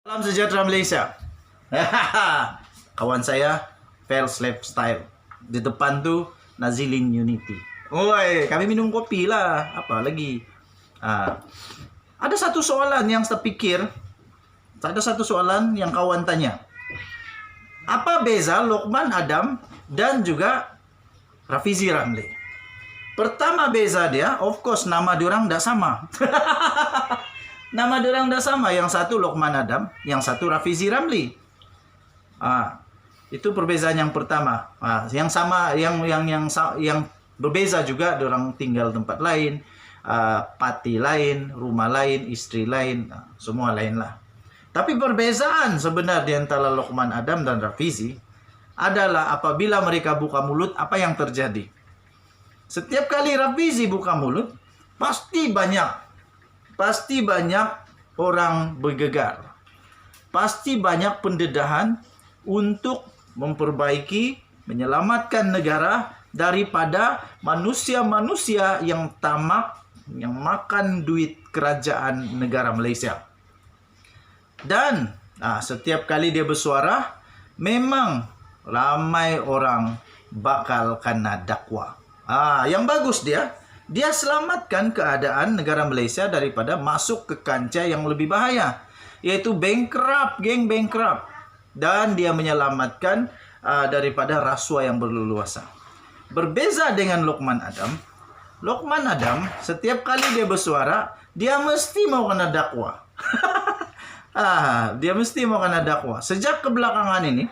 Salam sejahtera Malaysia. Kawan saya, Fels Lifestyle. Di depan tuh Nazilin Unity. Woi, kami minum kopi lah. Apa lagi? Ada satu soalan yang saya pikir. Ada satu soalan yang kawan tanya. Apa beza Lokman Adam dan juga Rafizi Ramli? Pertama beza dia, of course nama diorang tidak sama. Nama diorang tidak sama. Yang satu Lokman Adam, yang satu Rafizi Ramli. Itu perbezaan yang pertama. Yang sama, yang berbeza juga, diorang tinggal tempat lain, pati lain, rumah lain, istri lain, semua lain lah. Tapi perbezaan sebenarnya antara Lokman Adam dan Rafizi adalah apabila mereka buka mulut, apa yang terjadi? Setiap kali Rafizi buka mulut, pasti banyak orang bergegar. Pasti banyak pendedahan untuk memperbaiki, menyelamatkan negara daripada manusia-manusia yang tamak, yang makan duit kerajaan negara Malaysia. Dan setiap kali dia bersuara, memang ramai orang bakal kena dakwa. Yang bagus dia selamatkan keadaan negara Malaysia daripada masuk ke kancah yang lebih bahaya, yaitu bankrupt, geng bankrupt. Dan dia menyelamatkan daripada rasuah yang berleluasa. Berbeza dengan Lokman Adam. Lokman Adam, setiap kali dia bersuara, dia mesti mau kena dakwa. Dia mesti mau kena dakwa. Sejak kebelakangan ini,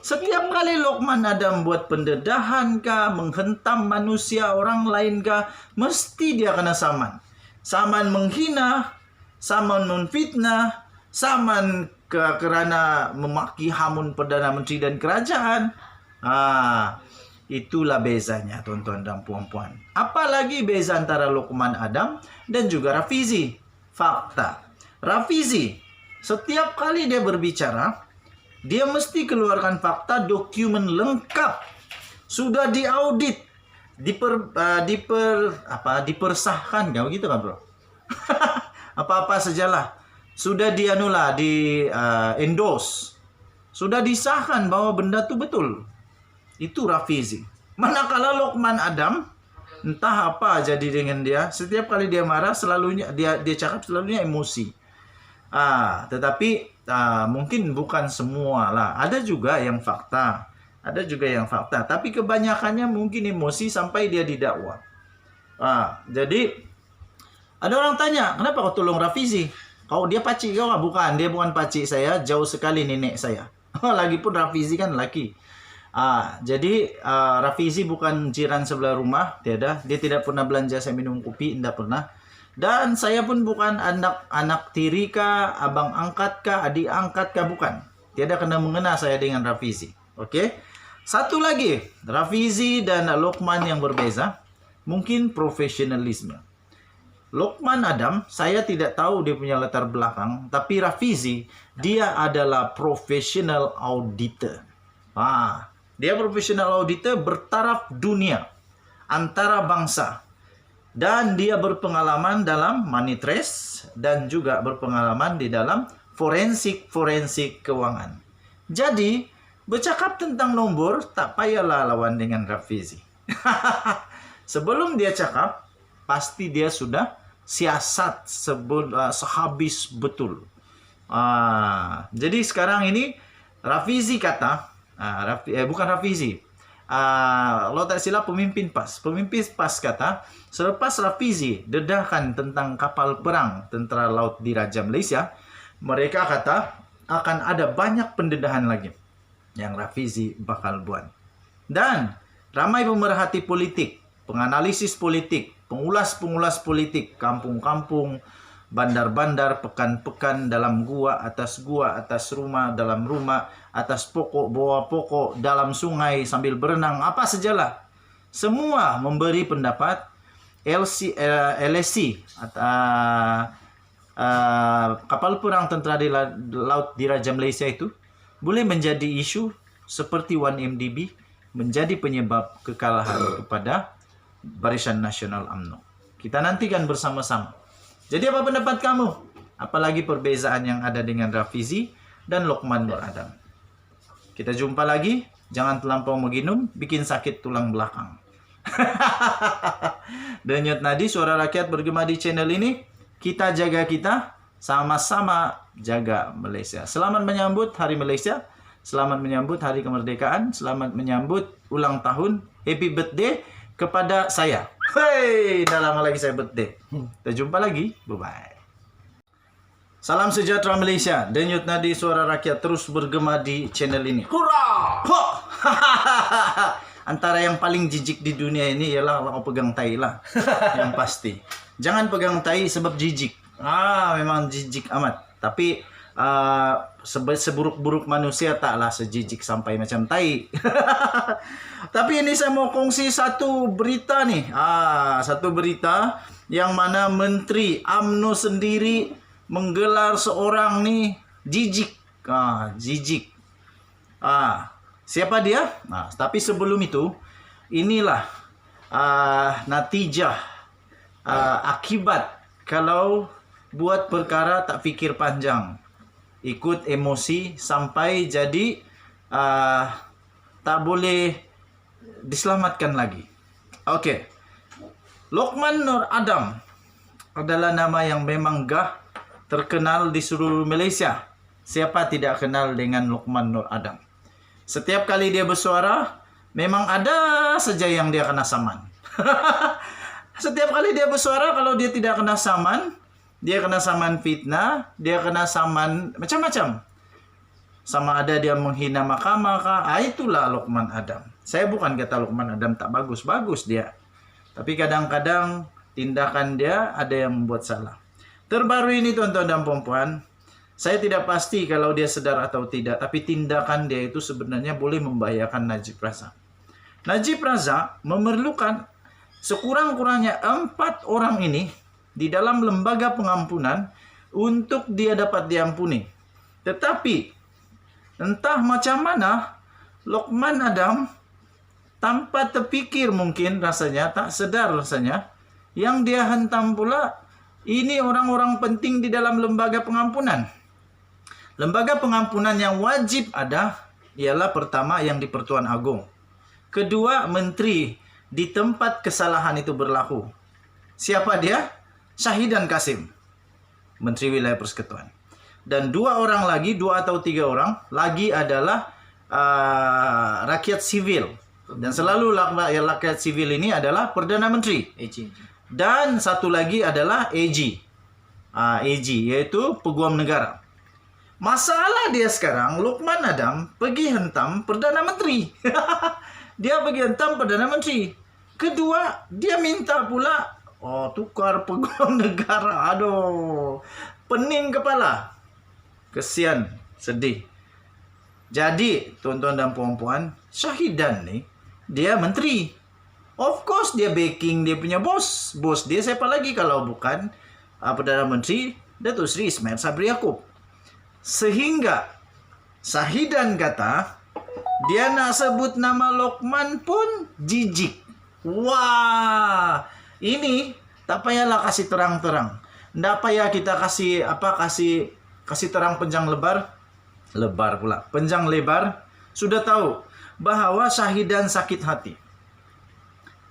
setiap kali Lokman Adam buat pendedahan kah, menghentam manusia orang lain kah, mesti dia kena saman. Saman menghina, saman memfitnah, saman kerana memaki hamun Perdana Menteri dan kerajaan. Itulah bezanya, tuan-tuan dan puan-puan. Apalagi beza antara Lokman Adam dan juga Rafizi. Fakta. Rafizi, setiap kali dia berbicara, dia mesti keluarkan fakta, dokumen lengkap. Sudah diaudit, dipersahkan, kan begitu kan bro? Apa-apa sajalah. Sudah di endorse. Sudah disahkan bahwa benda itu betul. Itu Rafizi. Manakala Lokman Adam, entah apa jadi dengan dia, setiap kali dia marah selalunya dia cakap selalunya emosi. Tetapi mungkin bukan semua lah. Ada juga yang fakta. Tapi kebanyakannya mungkin emosi sampai dia didakwa. Jadi ada orang tanya, kenapa kau tolong Rafizi? Dia pacik kau? Bukan, dia bukan pacik saya. Jauh sekali nenek saya. Lagipun Rafizi kan laki. Jadi Rafizi bukan jiran sebelah rumah. Dia tidak pernah belanja saya minum kopi. Tidak pernah. Dan saya pun bukan anak tiri kah, abang angkat kah, adik angkat kah, bukan. Tiada kena mengena saya dengan Rafizi. Oke. Satu lagi, Rafizi dan Lokman yang berbeza, mungkin profesionalisme. Lokman Adam, saya tidak tahu dia punya latar belakang, tapi Rafizi, dia adalah professional auditor. Dia professional auditor bertaraf dunia, antara bangsa. Dan dia berpengalaman dalam money trace dan juga berpengalaman di dalam forensik keuangan. Jadi, bercakap tentang nombor, tak payahlah lawan dengan Rafizi. Sebelum dia cakap, pasti dia sudah siasat sehabis betul. Jadi sekarang ini Rafizi kata, bukan Rafizi, kalau tak silap pemimpin PAS kata, selepas Rafizi dedahkan tentang kapal perang Tentera Laut Diraja Malaysia, mereka kata akan ada banyak pendedahan lagi yang Rafizi bakal buat. Dan ramai pemerhati politik, penganalisis politik, pengulas politik, kampung-kampung, bandar-bandar, pekan-pekan, dalam gua, atas rumah, dalam rumah, atas pokok, bawah pokok, dalam sungai, sambil berenang, apa sajalah. Semua memberi pendapat LSC, kapal perang Tentera Laut Diraja Malaysia itu, boleh menjadi isu seperti 1MDB, menjadi penyebab kekalahan kepada Barisan Nasional UMNO. Kita nantikan bersama-sama. Jadi apa pendapat kamu? Apalagi perbezaan yang ada dengan Rafizi dan Lokman Nur Adam. Kita jumpa lagi. Jangan terlampau menginum, bikin sakit tulang belakang. Denyut nadi suara rakyat bergema di channel ini. Kita jaga kita, sama-sama jaga Malaysia. Selamat menyambut Hari Malaysia. Selamat menyambut Hari Kemerdekaan. Selamat menyambut ulang tahun. Happy birthday kepada saya. Hei, dah lama lagi saya birthday. Kita jumpa lagi. Bye-bye. Salam sejahtera Malaysia. Denyut nadi suara rakyat terus bergema di channel ini. Hurrah! Ho! Antara yang paling jijik di dunia ini ialah kau pegang tai lah. Yang pasti. Jangan pegang tai sebab jijik. Memang jijik amat. Tapi seburuk-buruk manusia taklah sejijik sampai macam tai. Tapi ini saya mau kongsi satu berita nih. Satu berita yang mana Menteri UMNO sendiri menggelar seorang nih jijik. Jijik. Siapa dia? Tapi sebelum itu, inilah natijah akibat kalau buat perkara tak fikir panjang, ikut emosi sampai jadi tak boleh diselamatkan lagi. Oke. Lokman Nur Adam adalah nama yang memang terkenal di seluruh Malaysia. Siapa tidak kenal dengan Lokman Nur Adam? Setiap kali dia bersuara, memang ada saja yang dia kena saman. Setiap kali dia bersuara, kalau dia tidak kena saman, dia kena saman fitnah, dia kena saman macam-macam. Sama ada dia menghina mahkamah kah? Itulah Lokman Adam. Saya bukan kata Lokman Adam tak bagus, bagus dia. Tapi kadang-kadang tindakan dia ada yang membuat salah. Terbaru ini tuan-tuan dan puan-puan, saya tidak pasti kalau dia sedar atau tidak, tapi tindakan dia itu sebenarnya boleh membahayakan Najib Razak. Najib Razak memerlukan sekurang-kurangnya 4 orang ini di dalam lembaga pengampunan untuk dia dapat diampuni. Tetapi entah macam mana Lokman Adam tanpa terpikir mungkin rasanya, tak sedar rasanya, yang dia hentam pula ini orang-orang penting di dalam lembaga pengampunan. Lembaga pengampunan yang wajib ada ialah pertama yang di Pertuan Agong. Kedua, menteri di tempat kesalahan itu berlaku. Siapa dia? Syahidan Kasim, Menteri Wilayah Persekutuan. Dan 2 orang lagi, 2 atau 3 orang lagi adalah rakyat sivil. Dan selalu rakyat sivil ini adalah Perdana Menteri. Dan satu lagi adalah AG. AG yaitu Peguam Negara. Masalah dia sekarang, Lokman Adam pergi hentam Perdana Menteri. Dia pergi hentam Perdana Menteri. Kedua, dia minta pula tukar Peguam Negara. Aduh, pening kepala. Kesian, sedih. Jadi, tuan-tuan dan puan-puan, Syahidan nih, dia menteri. Of course, dia backing dia punya bos. Bos dia siapa lagi kalau bukan Perdana Menteri Datuk Seri Ismail Sabri Yaakob. Sehingga Syahidan kata, dia nak sebut nama Lokman pun jijik. Wah, ini tak payahlah kasih terang-terang. Nggak payah kita kasih terang panjang lebar pula. Panjang lebar sudah tahu bahwa Syahidan sakit hati.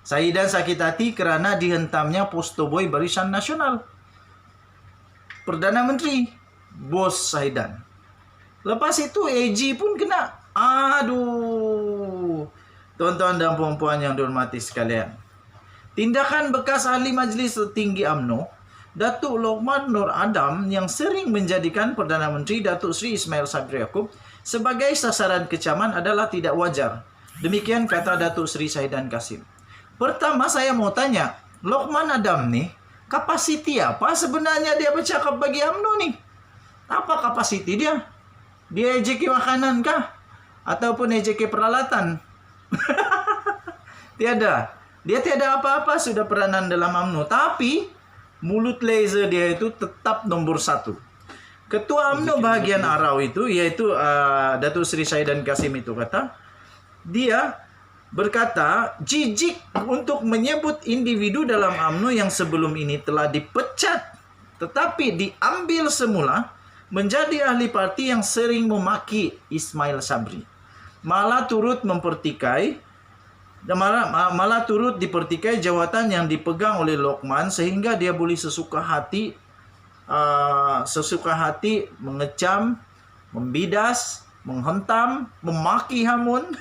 Syahidan sakit hati kerana dihentamnya poster boy Barisan Nasional. Perdana Menteri, bos Syahidan. Lepas itu AG pun kena. Aduh. Tuan-tuan dan puan-puan yang dihormati sekalian. Tindakan bekas ahli Majlis Tertinggi UMNO, Datuk Lokman Nur Adam yang sering menjadikan Perdana Menteri Datuk Seri Ismail Sabri Yaakob sebagai sasaran kecaman adalah tidak wajar. Demikian kata Datuk Seri Syahidan Kasim. Pertama saya mau tanya, Lokman Adam nih, kapasiti apa sebenarnya dia bercakap bagi UMNO nih? Apa kapasiti dia? Dia EJK makanan kah? Ataupun EJK peralatan? Tiada. Dia tiada apa-apa sudah peranan dalam UMNO. Tapi mulut laser dia itu tetap nomor 1. Ketua UMNO bahagian Arau itu, yaitu Datuk Seri Syahidan Kasim itu kata, dia berkata jijik untuk menyebut individu dalam UMNO yang sebelum ini telah dipecat Tetapi diambil semula menjadi ahli parti yang sering memaki Ismail Sabri. Malah turut dipertikai jawatan yang dipegang oleh Lokman sehingga dia boleh sesuka hati mengecam, membidas, menghentam, memaki Hamun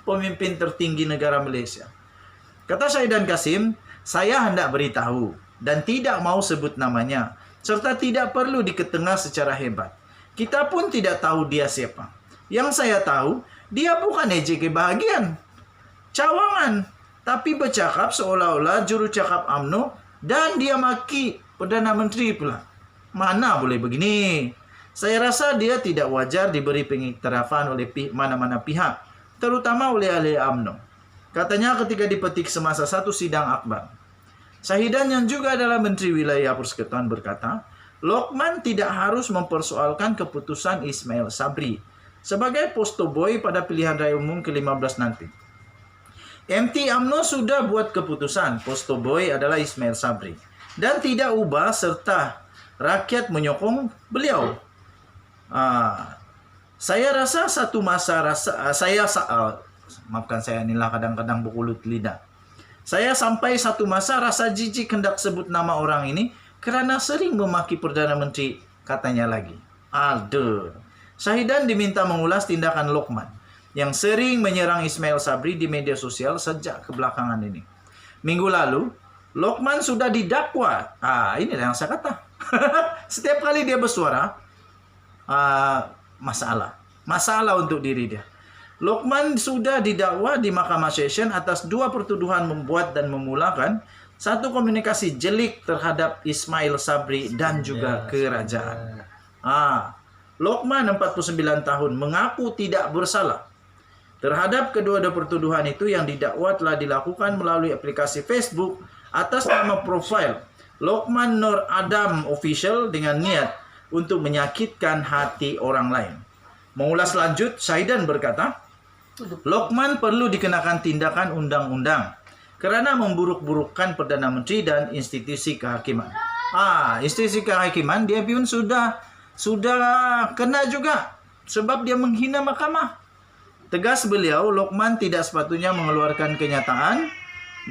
pemimpin tertinggi negara Malaysia. Kata Syahidan Kasim, saya hendak beritahu dan tidak mau sebut namanya, serta tidak perlu diketengah secara hebat. Kita pun tidak tahu dia siapa. Yang saya tahu, dia bukan EJK bahagian, cawangan, tapi bercakap seolah-olah juru cakap UMNO dan dia maki Perdana Menteri pula. Mana boleh begini? Saya rasa dia tidak wajar diberi pengiktirafan oleh mana-mana pihak, terutama oleh ahli UMNO. Katanya ketika dipetik semasa satu sidang akbar. Syahidan yang juga adalah Menteri Wilayah Persekutuan berkata, Lokman tidak harus mempersoalkan keputusan Ismail Sabri sebagai posto boy pada pilihan raya umum ke-15 nanti. MT UMNO sudah buat keputusan posto boy adalah Ismail Sabri dan tidak ubah serta rakyat menyokong beliau. Saya rasa satu masa maafkan saya inilah kadang-kadang berkulut lidah. Saya sampai satu masa rasa jijik hendak sebut nama orang ini kerana sering memaki Perdana Menteri, katanya lagi. Aduh. Syahidan diminta mengulas tindakan Lokman yang sering menyerang Ismail Sabri di media sosial sejak kebelakangan ini. Minggu lalu, Lokman sudah didakwa. Ini yang saya kata. Setiap kali dia bersuara, masalah untuk diri dia. Lokman sudah didakwa di Mahkamah Session atas 2 pertuduhan membuat dan memulakan satu komunikasi jelik terhadap Ismail Sabri dan juga kerajaan. Lokman 49 tahun mengaku tidak bersalah terhadap kedua-dua pertuduhan itu yang didakwa telah dilakukan melalui aplikasi Facebook atas nama profil Lokman Nur Adam Official dengan niat untuk menyakitkan hati orang lain. Mengulas lanjut, Syahidan berkata, Lokman perlu dikenakan tindakan undang-undang kerana memburuk-burukkan Perdana Menteri dan institusi kehakiman. Institusi kehakiman dia pun sudah kena juga sebab dia menghina mahkamah. Tegas beliau, Lokman tidak sepatutnya mengeluarkan kenyataan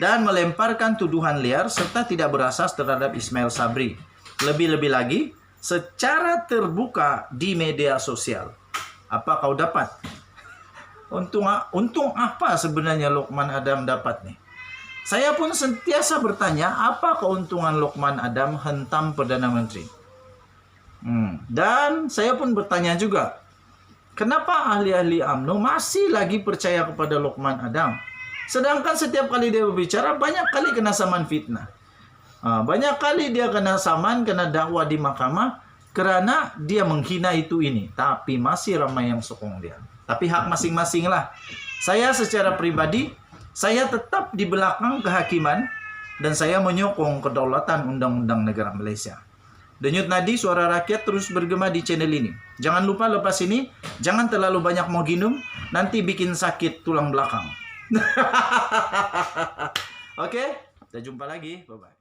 dan melemparkan tuduhan liar serta tidak berasas terhadap Ismail Sabri. Lebih-lebih lagi, secara terbuka di media sosial. Apa kau dapat? Untung apa sebenarnya Lokman Adam dapat nih? Saya pun sentiasa bertanya, apa keuntungan Lokman Adam hentam Perdana Menteri? Dan saya pun bertanya juga, kenapa ahli-ahli UMNO masih lagi percaya kepada Lokman Adam? Sedangkan setiap kali dia berbicara, banyak kali kena saman fitnah. Banyak kali dia kena saman, kena dakwa di mahkamah, kerana dia menghina itu ini. Tapi masih ramai yang sokong dia. Tapi hak masing-masing lah. Saya secara pribadi, saya tetap di belakang kehakiman dan saya menyokong kedaulatan undang-undang negara Malaysia. Denyut nadi suara rakyat terus bergema di channel ini. Jangan lupa lepas ini, jangan terlalu banyak mau ginum, nanti bikin sakit tulang belakang. Oke, kita jumpa lagi. Bye-bye.